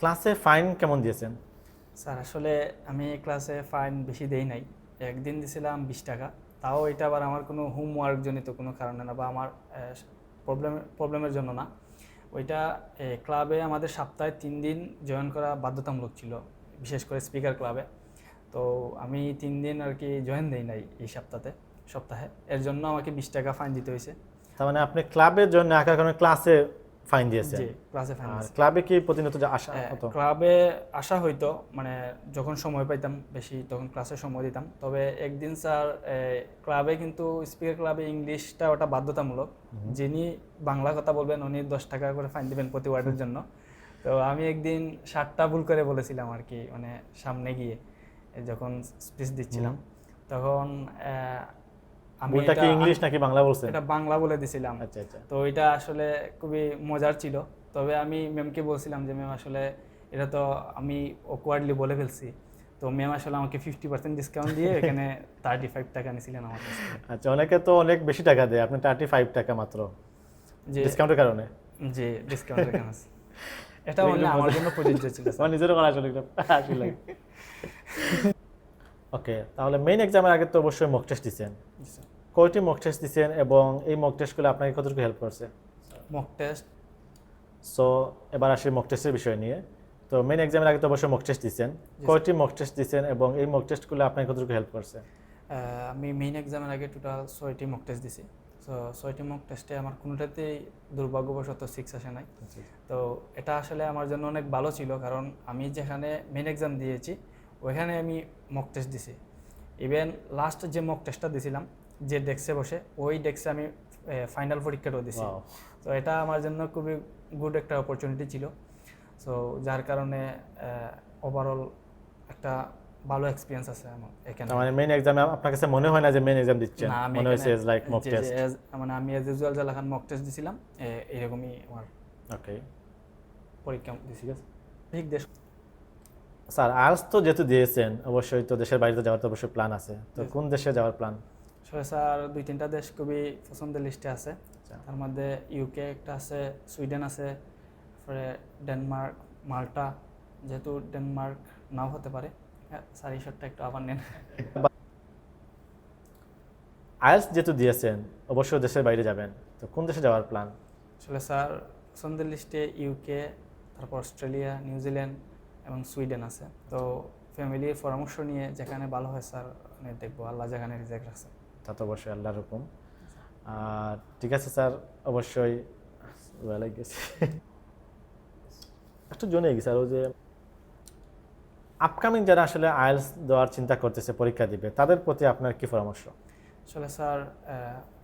ক্লাসে ফাইন কেমন দিয়েছেন? স্যার আসলে আমি ক্লাসে ফাইন বেশি দেই নাই, একদিন দিছিলাম 20 টাকা। তাও এটা আবার আমার কোনো হোমওয়ার্ক জনিত কোনো কারণে না বা আমার প্রবলেমের জন্য না। ওইটা ক্লাবে আমাদের সপ্তাহে 3 দিন জয়েন করা বাধ্যতামূলক ছিল, বিশেষ করে স্পিকার ক্লাবে। তো আমি 3 দিন আর কি জয়েন দেই নাই এই সপ্তাহে, এর জন্য আমাকে 20 টাকা ফাইন দিতে হয়েছে। তার মানে আপনি ক্লাবের জন্য আঁকার কারণে ক্লাসে ফাইন দিয়েছেন? জি, ক্লাসে ফাইন আর দিয়েছি। ক্লাবে কি প্রতিনিয়ত আসা হতো? ক্লাবে আসা হইতো, মানে যখন সময় পাইতাম বেশি তখন ক্লাসে সময় দিতাম। তবে একদিন স্যার ক্লাবে কিন্তু স্পিকার ক্লাবে ইংলিশটা ওটা বাধ্যতামূলক। যিনি বাংলা কথা বলবেন উনি 10 টাকা করে ফাইন দিবেন প্রতি ওয়ার্ডের জন্য। তো আমি একদিন 7টা ভুল করে বলেছিলাম আর কি, মানে সামনে গিয়ে যখন স্পিচ দিচ্ছিলাম তখন আমি ভুলটা কি ইংলিশ নাকি বাংলা বলছেন? এটা বাংলা বলে দিছিলাম। আচ্ছা আচ্ছা। তো এটা আসলে খুবই মজার ছিল। তবে আমি ম্যামকে বলছিলাম যে ম্যাম আসলে এটা তো আমি অকওয়ার্ডলি বলে ফেলছি। তো ম্যাম আসলে আমাকে 50% ডিসকাউন্ট দিয়ে এখানে 35 টাকা নিয়েছিলেন আমার কাছ থেকে। আচ্ছা, অনেকে তো অনেক বেশি টাকা দেয়, আপনি 35 টাকা মাত্র যে ডিসকাউন্টের কারণে? যে ডিসকাউন্টের কারণে এটা মানে আমার জন্য প্রযোজ্য ছিল স্যার। আমার নিজেরও করা আসলে আসলে ওকে, তাহলে মেইন এক্সামের আগে তো অবশ্যই মক টেস্ট দিচ্ছেন। কয়টি মক টেস্ট দিচ্ছেন এবং এই মক টেস্টগুলো আপনাকে কতটুকু হেল্প করছে? মক টেস্ট সো এবার আসি মক টেস্টের বিষয় নিয়ে। তো মেইন এক্সামের আগে তো অবশ্যই মক টেস্ট দিচ্ছেন, কয়টি মক টেস্ট দিচ্ছেন এবং এই মক টেস্টগুলো আপনাকে কতটুকু হেল্প করছে? আমি মেইন এক্সামের আগে টোটাল 6টি মক টেস্ট দিছি। সো 6টি মক টেস্টে আমার কোনোটাতেই দুর্ভাগ্যবশত 6 আসে নাই। তো এটা আসলে আমার জন্য অনেক ভালো ছিল, কারণ আমি যেখানে মেইন এক্সাম দিয়েছি ওইখানে আমি মক টেস্ট দিছি। ইভেন লাস্ট যে মক টেস্টটা দিছিলাম যে ডেস্কে বসে, ওই ডেস্কে আমি ফাইনাল পরীক্ষাটাও দিছি। Wow. তো এটা আমার জন্য খুবই গুড একটা অপরচুনিটি ছিল। সো যার কারণে ওভারঅল একটা ভালো এক্সপিরিয়েন্স আছে আমার এখানে। মানে মেইন এক্সামে আপনার কাছে মনে হয় না যে মেইন এক্সাম দিচ্ছেন? না, আমি মনে হয়েছে এখানে লাইক মক টেস্ট? মানে আমি এজ ইউজুয়াল যখন মক টেস্ট দিছিলাম এরকমই আমার ওকে, পরীক্ষা দিছি। ঠিক আছে ঠিক দেশ। স্যার। আইএলটিএস তো যেহেতু দিয়েছেন, অবশ্যই তো দেশের বাইরে তো যাওয়ার তো অবশ্যই প্ল্যান আছে, তো Yes. কোন দেশে যাওয়ার প্ল্যান? আসলে স্যার 2-3টা দেশ খুবই পছন্দের লিস্টে আছে। তার মধ্যে ইউকে একটা আছে, সুইডেন আছে, তারপরে ডেনমার্ক, মাল্টা। যেহেতু ডেনমার্ক নাও হতে পারে। হ্যাঁ স্যার, এই শটটা একটু আবার নেন। আইএলটিএস যেহেতু দিয়েছেন, অবশ্যই দেশের বাইরে যাবেন, তো কোন দেশে যাওয়ার প্ল্যান? আসলে স্যার পছন্দের লিস্টে ইউকে, তারপর অস্ট্রেলিয়া, নিউজিল্যান্ড এবং সুইডেন আছে। তো ফ্যামিলির পরামর্শ নিয়ে যেখানে ভালো হয় স্যার ওখানে দেখবো, আল্লাহ যেখানে রিজেক্ট রাখছে। তা তো অবশ্যই আল্লাহর হুকুম। আর ঠিক আছে স্যার, অবশ্যই ভালো গেছে। একটু জেনে গেছি স্যার, ওই যে আপকামিং যারা আসলে আইএলটিএস দেওয়ার চিন্তা করতেছে, পরীক্ষা দিবে, তাদের প্রতি আপনার কি পরামর্শ? আসলে স্যার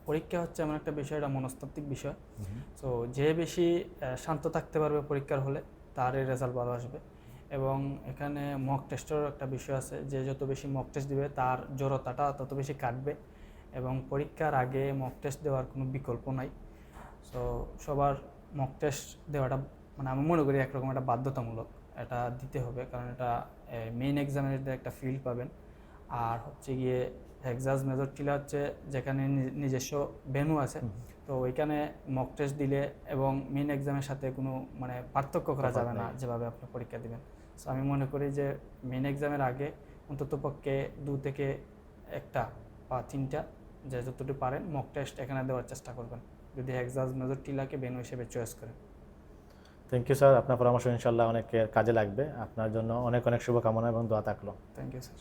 পরীক্ষা হচ্ছে এমন একটা বিষয়, এটা মনস্তাত্ত্বিক বিষয়। তো যে বেশি শান্ত থাকতে পারবে পরীক্ষার হলে তারই রেজাল্ট ভালো আসবে। এবং এখানে মক টেস্টেরও একটা বিষয় আছে, যে যত বেশি মক টেস্ট দিবে তার জড়তাটা তত বেশি কাটবে। এবং পরীক্ষার আগে মক টেস্ট দেওয়ার কোনো বিকল্প নাই। সো সবার মক টেস্ট দেওয়াটা মানে আমি মনে করি একরকম একটা বাধ্যতামূলক, এটা দিতে হবে, কারণ এটা মেইন এক্সামের একটা ফিল্ড পাবেন। আর হচ্ছে গিয়ে হেক্সাস মেজর টিলা হচ্ছে যেখানে নিজস্ব ভেন্যু আছে। তো ওইখানে মক টেস্ট দিলে এবং মেইন এক্সামের সাথে কোনো মানে পার্থক্য করা যাবে না যেভাবে আপনি পরীক্ষা দিবেন। সো আমি মনে করি যে মেইন এক্সামের আগে অন্ততপক্ষে 2 থেকে 1টা বা 3টা, যে যতটুকু পারেন মক টেস্ট এখানে দেওয়ার চেষ্টা করবেন, যদি হেক্সাস মেজর টিলাকে ভেন্যু হিসেবে চয়েস করেন। থ্যাংক ইউ স্যার, আপনার পরামর্শ ইনশাল্লাহ অনেকের কাজে লাগবে। আপনার জন্য অনেক অনেক শুভকামনা এবং দোয়া থাকলো। Thank you sir.